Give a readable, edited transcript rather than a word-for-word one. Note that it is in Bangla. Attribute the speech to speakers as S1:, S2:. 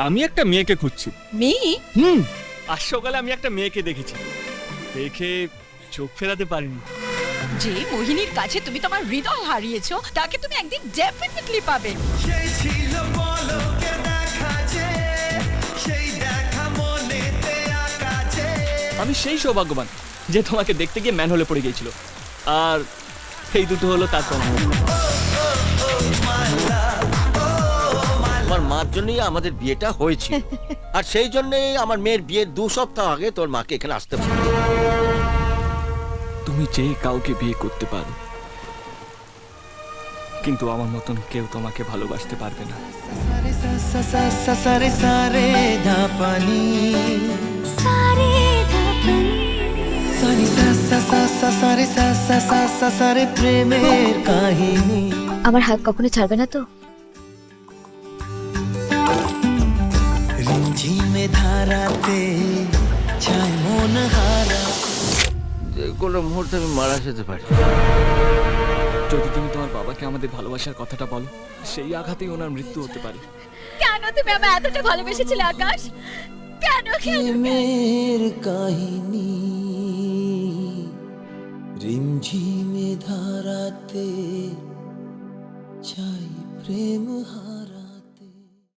S1: আমি একটা মেয়েকে খুঁজছি।
S2: মেয়ে?
S1: আজ সকালে আমি একটা মেয়েকে দেখেছি, দেখে চোখ ফেরাতে পারিনি।
S2: যে মোহিনীর কাছে তুমি তোমার হৃদয় হারিয়েছো, তাকে তুমি একদিন ডেফিনেটলি পাবে।
S3: সেই ছিল পলকের দেখা যে, সেই দেখা মনেতে আঁকা যে।
S1: আমি সেই সৌভাগ্যবান যে তোমাকে দেখতে গিয়ে ম্যান হলে পড়ে গিয়েছিল, আর এই দুটো হলো তার প্রমাণ।
S4: আমার মার জন্যই আমাদের বিয়েটা হয়েছিল, আর সেই জন্যই আমার মেয়ের বিয়ের 2 সপ্তাহ আগে তোর মাকে এখানে আসতে বলি।
S1: তুমি যে কাউকে বিয়ে করতে পারো, কিন্তু আমার মতন কেউ তোমাকে ভালোবাসতে পারবে না।
S3: সারে সা সা সা সা সারে সারে ধাপানি, সারে সা সা সা সা সারে সা সা সা সা সারে প্রেমের কাহিনী।
S5: আমার হাত কখনো ছাড়বে না তো?
S3: রিমঝিমে ধারাতে চাই মন হারা।
S4: যে কোনো মুহূর্তে আমি মারা যেতে পারি।
S1: যদি তুমি তোমার বাবাকে আমাদের ভালোবাসার কথাটা বলো, সেই আঘাতেই ওনার মৃত্যু হতে পারে।
S5: কেন তুমি আমায় এতটা ভালোবেসেছিলে আকাশ? কেন
S3: প্রেমের কাহিনী, রিমঝিমে ধারাতে চাই প্রেম হারা।